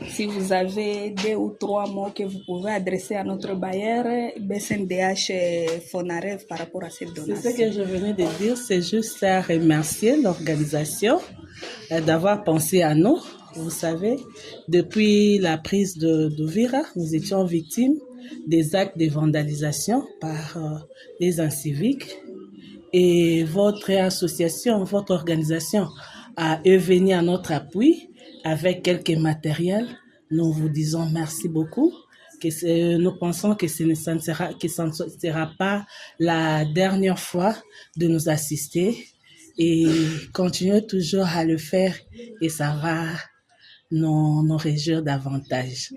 Si vous avez 2 ou 3 mots que vous pouvez adresser à notre bailleur, BCNDH Fonarev, par rapport à cette donation. C'est ce que je venais de dire, c'est juste à remercier l'organisation d'avoir pensé à nous. Vous savez, depuis la prise d'Uvira, nous étions victimes des actes de vandalisation par les inciviques. Et votre association, votre organisation a venu à notre appui avec quelques matériels. Nous vous disons merci beaucoup. Nous pensons que ça ne sera pas la dernière fois de nous assister et continuez toujours à le faire et ça va nous réjouir davantage.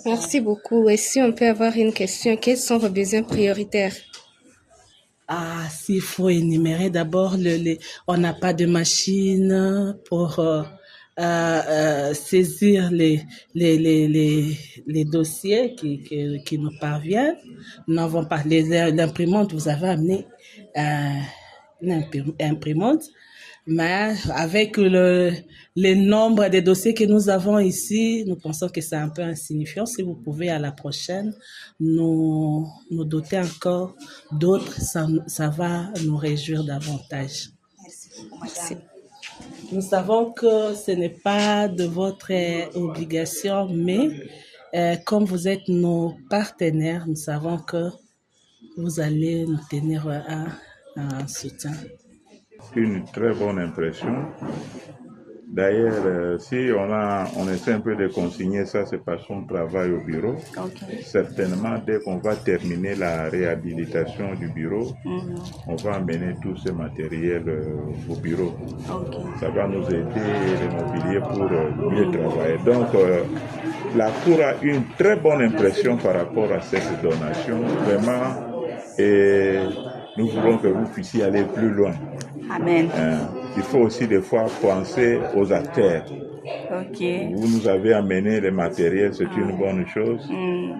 Merci beaucoup. Et si on peut avoir une question, quels sont vos besoins prioritaires? S'il faut énumérer, d'abord, on n'a pas de machine pour saisir les dossiers qui nous parviennent. Nous n'avons pas l'imprimante. Vous avez amené une imprimante, mais avec le nombre de dossiers que nous avons ici, nous pensons que c'est un peu insignifiant. Si vous pouvez à la prochaine nous doter encore d'autres, ça va nous réjouir davantage. Merci. Nous savons que ce n'est pas de votre obligation, mais comme vous êtes nos partenaires, nous savons que vous allez nous tenir un soutien. Une très bonne impression. D'ailleurs, si on essaie un peu de consigner ça, c'est par son travail au bureau. Okay. Certainement, dès qu'on va terminer la réhabilitation du bureau, on va amener tout ce matériel au bureau. Okay. Ça va nous aider, le mobilier, pour mieux travailler. Donc, la Cour a une très bonne impression par rapport à cette donation. Vraiment, et nous voulons que vous puissiez aller plus loin. Amen. Il faut aussi des fois penser aux acteurs. Okay. Vous nous avez amené le matériel, c'est une bonne chose.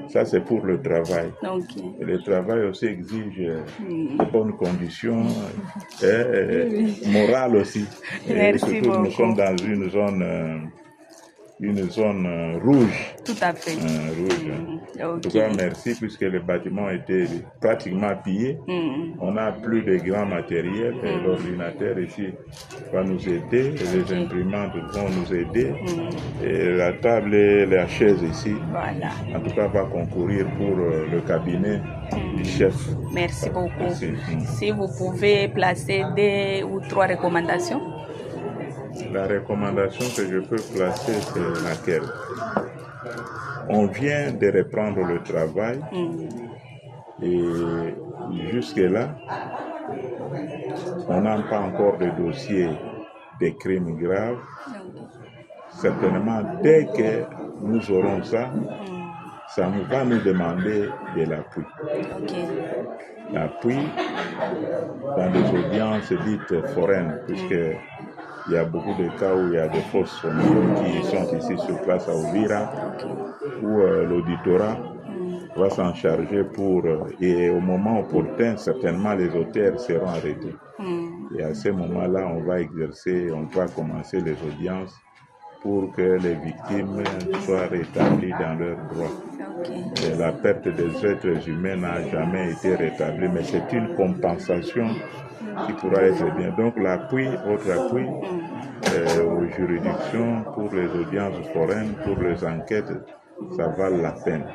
Ça, c'est pour le travail. Okay. Et le travail aussi exige de bonnes conditions, morales aussi. Et surtout, beaucoup. Nous sommes dans une zone rouge. Tout à fait. Rouge. Okay. En tout cas, merci, puisque le bâtiment était pratiquement pillé. On a plus de grands matériels. Et l'ordinateur ici va nous aider. Et les imprimantes vont nous aider. Et la table et la chaise ici, voilà, en tout cas, va concourir pour le cabinet du chef. Merci beaucoup. Merci. Si vous pouvez placer 2 ou 3 recommandations. La recommandation que je peux placer, c'est laquelle? On vient de reprendre le travail et jusque-là, on n'a pas encore de dossier de crimes graves. Certainement, dès que nous aurons ça, ça va nous demander de l'appui. Okay. L'appui dans des audiences dites foraines, puisque il y a beaucoup de cas où il y a des fausses familles qui sont ici sur place à Uvira, où l'auditorat va s'en charger et au moment opportun, certainement les auteurs seront arrêtés. Et à ce moment-là, on va commencer les audiences pour que les victimes soient rétablies dans leurs droits. Okay. Et la perte des êtres humains n'a jamais été rétablie, mais c'est une compensation qui pourra être bien. Donc votre appui aux juridictions pour les audiences foraines, pour les enquêtes, ça vaut la peine.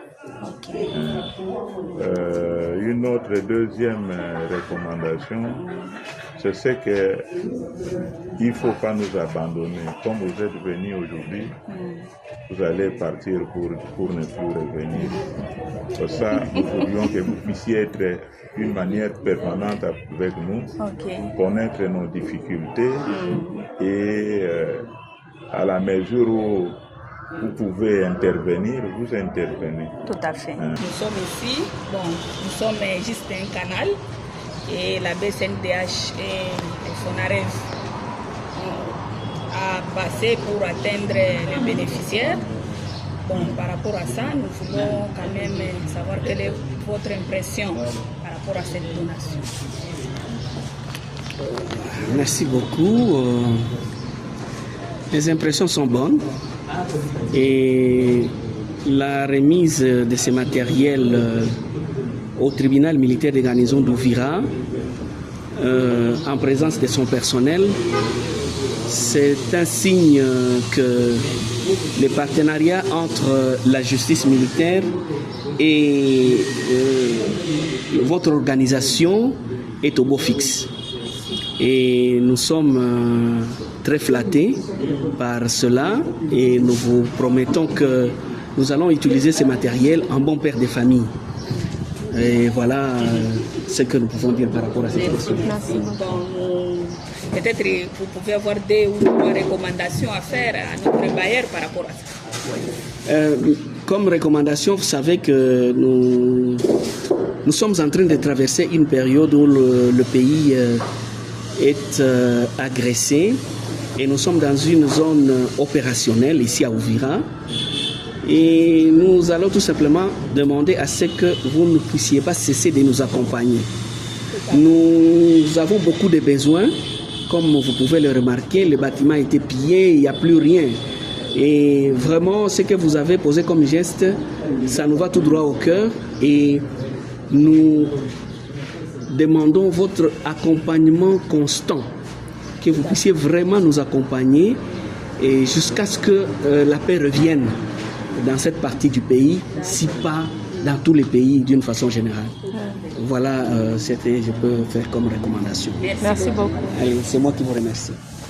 Okay. Une autre deuxième recommandation, c'est qu'il ne faut pas nous abandonner. Comme vous êtes venus aujourd'hui, vous allez partir pour ne plus revenir. Pour ça, nous voulions que vous puissiez être d'une manière permanente avec nous, connaître nos difficultés et à la mesure où vous pouvez intervenir, vous intervenez. Tout à fait. Nous sommes ici, nous sommes juste un canal et la BCNDH et le Fonarev a passé pour atteindre les bénéficiaires. Par rapport à ça, nous voulons quand même savoir quelle est votre impression par rapport à cette donation. Merci beaucoup. Les impressions sont bonnes. Et la remise de ces matériels au tribunal militaire des garnisons d'Ouvira, en présence de son personnel, c'est un signe que le partenariat entre la justice militaire et votre organisation est au beau fixe. Et nous sommes très flattés par cela et nous vous promettons que nous allons utiliser ces matériels en bon père de famille. Et voilà ce que nous pouvons dire par rapport à cette question. Peut-être que vous pouvez avoir 2 ou 3 recommandations à faire à notre bailleur par rapport à ça. Comme recommandation, vous savez que nous sommes en train de traverser une période où le pays est agressé et nous sommes dans une zone opérationnelle ici à Ouvira. Et nous allons tout simplement demander à ce que vous ne puissiez pas cesser de nous accompagner. Nous avons beaucoup de besoins. Comme vous pouvez le remarquer, le bâtiment a été pillé, il n'y a plus rien. Et vraiment, ce que vous avez posé comme geste, ça nous va tout droit au cœur. Et nous demandons votre accompagnement constant, que vous puissiez vraiment nous accompagner et jusqu'à ce que la paix revienne dans cette partie du pays, si pas dans tous les pays d'une façon générale. Voilà ce que je peux faire comme recommandation. Merci beaucoup. Allez, c'est moi qui vous remercie.